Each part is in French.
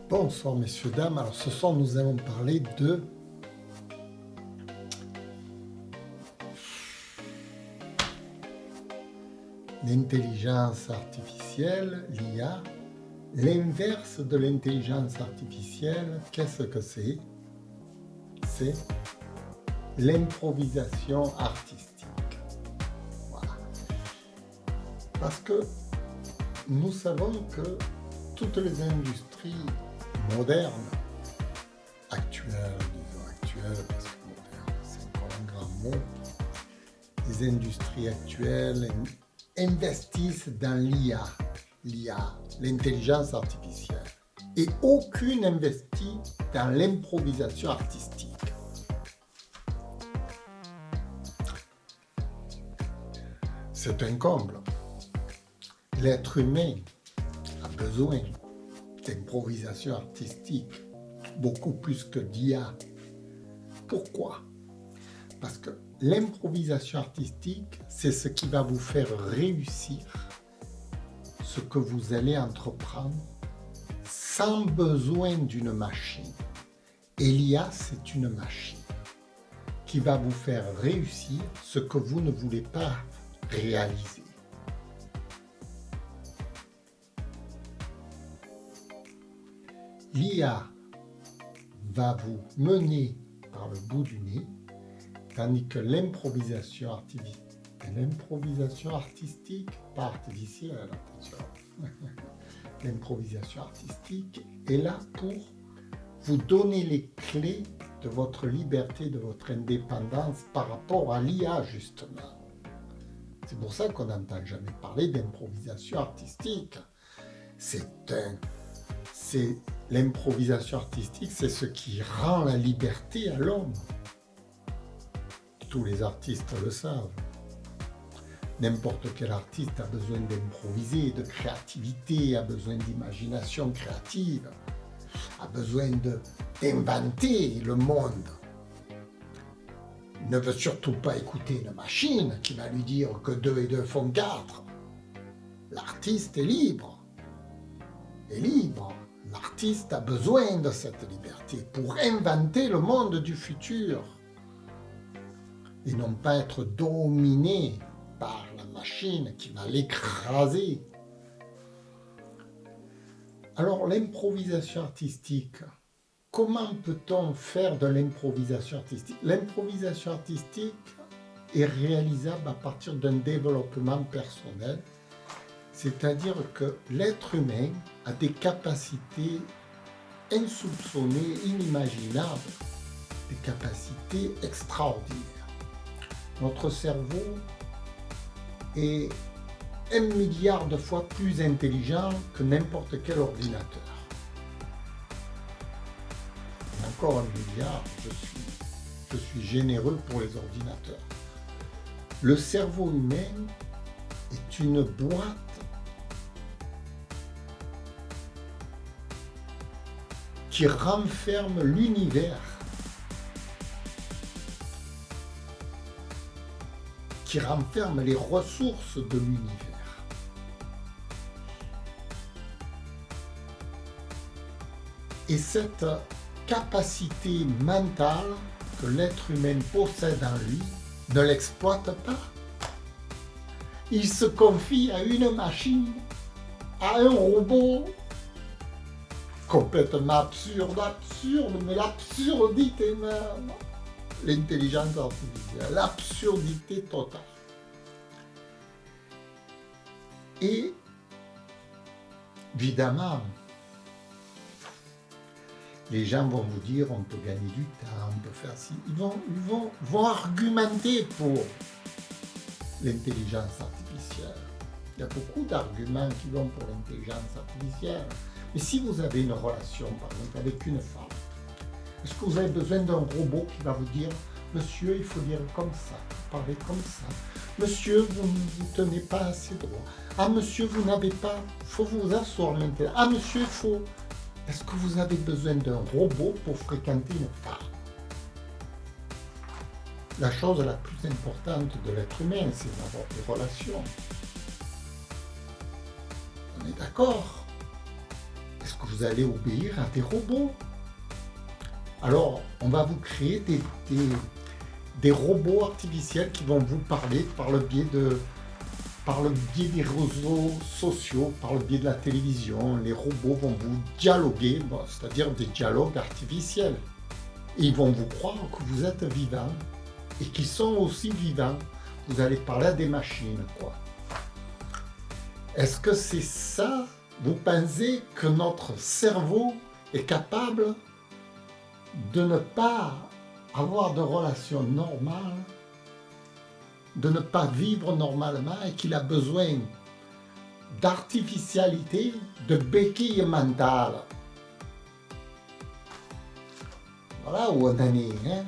Bonsoir messieurs, dames. Alors ce soir nous allons parler de l'intelligence artificielle, l'IA. L'inverse de l'intelligence artificielle, qu'est-ce que c'est? C'est l'improvisation artistique. Voilà. Parce que nous savons que toutes les industries modernes, actuelles, parce que moderne, c'est encore un grand mot, les industries actuelles investissent dans l'IA, l'intelligence artificielle, et aucune investit dans l'improvisation artistique. C'est un comble. L'être humain a besoin d'improvisation artistique, beaucoup plus que d'IA. Pourquoi? Parce que l'improvisation artistique, c'est ce qui va vous faire réussir ce que vous allez entreprendre sans besoin d'une machine. Et l'IA, c'est une machine qui va vous faire réussir ce que vous ne voulez pas réaliser. L'IA va vous mener par le bout du nez, tandis que l'improvisation artistique, pas artificielle, attention, l'improvisation artistique est là pour vous donner les clés de votre liberté, de votre indépendance par rapport à l'IA, justement. C'est pour ça qu'on n'entend jamais parler d'improvisation artistique. L'improvisation artistique, c'est ce qui rend la liberté à l'homme. Tous les artistes le savent. N'importe quel artiste a besoin d'improviser, de créativité, a besoin d'imagination créative, a besoin d'inventer le monde. Il ne veut surtout pas écouter une machine qui va lui dire que 2 et 2 font 4. L'artiste est libre. L'artiste a besoin de cette liberté pour inventer le monde du futur et non pas être dominé par la machine qui va l'écraser. Alors l'improvisation artistique, comment peut-on faire de l'improvisation artistique? L'improvisation artistique est réalisable à partir d'un développement personnel. C'est-à-dire que l'être humain a des capacités insoupçonnées, inimaginables, des capacités extraordinaires. Notre cerveau est 1 milliard de fois plus intelligent que n'importe quel ordinateur. Et encore 1 milliard, je suis généreux pour les ordinateurs. Le cerveau humain est une boîte qui renferme l'univers, qui renferme les ressources de l'univers. Et cette capacité mentale que l'être humain possède en lui ne l'exploite pas. Il se confie à une machine, à un robot complètement absurde, mais l'absurdité même, l'intelligence artificielle, l'absurdité totale. Et évidemment, les gens vont vous dire on peut gagner du temps, on peut faire ci. Ils vont argumenter pour l'intelligence artificielle. Il y a beaucoup d'arguments qui vont pour l'intelligence artificielle. Mais si vous avez une relation, par exemple, avec une femme, est-ce que vous avez besoin d'un robot qui va vous dire « Monsieur, il faut dire comme ça, parler comme ça. Monsieur, vous ne vous tenez pas assez droit. Ah, monsieur, vous n'avez pas, il faut vous asseoir maintenant. Ah, monsieur, il faut... » Est-ce que vous avez besoin d'un robot pour fréquenter une femme? La chose la plus importante de l'être humain, c'est d'avoir des relations. On est d'accord? est-ce que vous allez obéir à des robots? Alors, on va vous créer des robots artificiels qui vont vous parler par le biais des réseaux sociaux, par le biais de la télévision. Les robots vont vous dialoguer, c'est-à-dire des dialogues artificiels. Et ils vont vous croire que vous êtes vivant et qu'ils sont aussi vivants. Vous allez parler à des machines, quoi. Est-ce que c'est ça? Vous pensez que notre cerveau est capable de ne pas avoir de relations normales, de ne pas vivre normalement et qu'il a besoin d'artificialité, de béquilles mentales? Voilà où on en est, hein?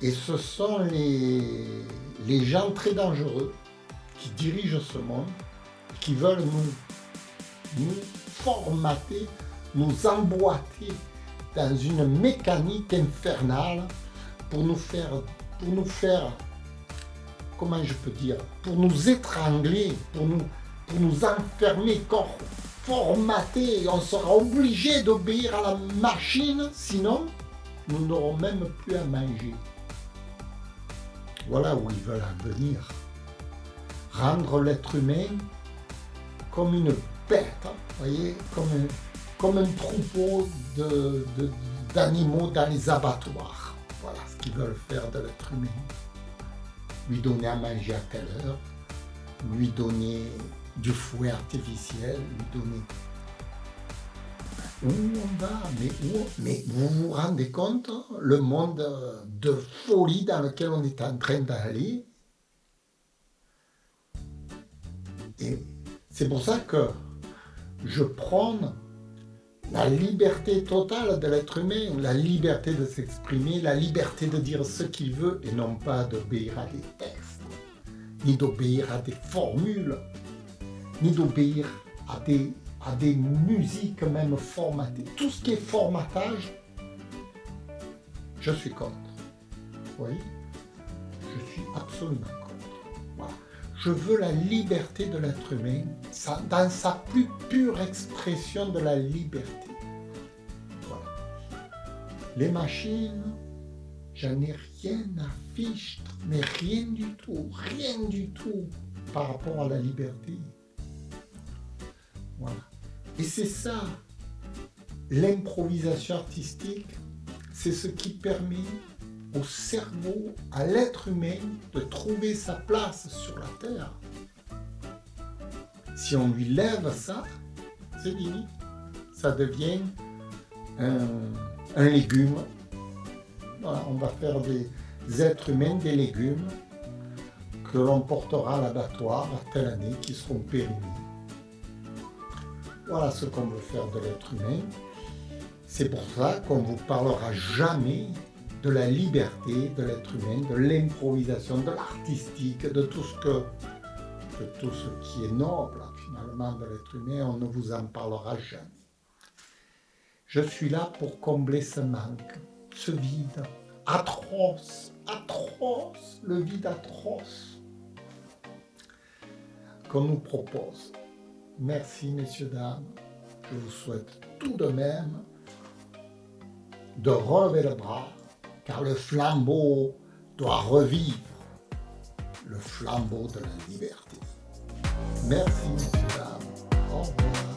Et ce sont les gens très dangereux qui dirigent ce monde, qui veulent nous formater, nous emboîter dans une mécanique infernale pour nous faire, comment je peux dire, pour nous étrangler, pour nous enfermer, formater. On sera obligé d'obéir à la machine, sinon nous n'aurons même plus à manger. Voilà où ils veulent en venir. Rendre l'être humain comme une bête, hein, voyez, comme un troupeau d'animaux dans les abattoirs. Voilà ce qu'ils veulent faire de l'être humain. Lui donner à manger à telle heure, lui donner du fouet artificiel, lui donner... Où on va? Mais vous vous rendez compte, le monde de folie dans lequel on est en train d'aller? Et c'est pour ça que je prône la liberté totale de l'être humain, la liberté de s'exprimer, la liberté de dire ce qu'il veut et non pas d'obéir à des textes, ni d'obéir à des formules, ni d'obéir à des musiques même formatées. Tout ce qui est formatage, je suis contre. Oui, je suis absolument contre. Voilà. Je veux la liberté de l'être humain, dans sa plus pure expression de la liberté. Voilà. Les machines, j'en ai rien à fiche, mais rien du tout par rapport à la liberté. Voilà. Et c'est ça, l'improvisation artistique, c'est ce qui permet au cerveau, à l'être humain, de trouver sa place sur la Terre. Si on lui lève ça, c'est fini. Ça devient un légume. Voilà, on va faire des êtres humains, des légumes, que l'on portera à l'abattoir à telle année, qui seront périmés. Voilà ce qu'on veut faire de l'être humain. C'est pour ça qu'on ne vous parlera jamais de la liberté de l'être humain, de l'improvisation, de l'artistique, de tout ce qui est noble finalement de l'être humain. On ne vous en parlera jamais. Je suis là pour combler ce manque, ce vide atroce, le vide atroce qu'on nous propose. Merci, messieurs, dames. Je vous souhaite tout de même de relever le bras, car le flambeau doit revivre, le flambeau de la liberté. Merci, messieurs, dames. Au revoir.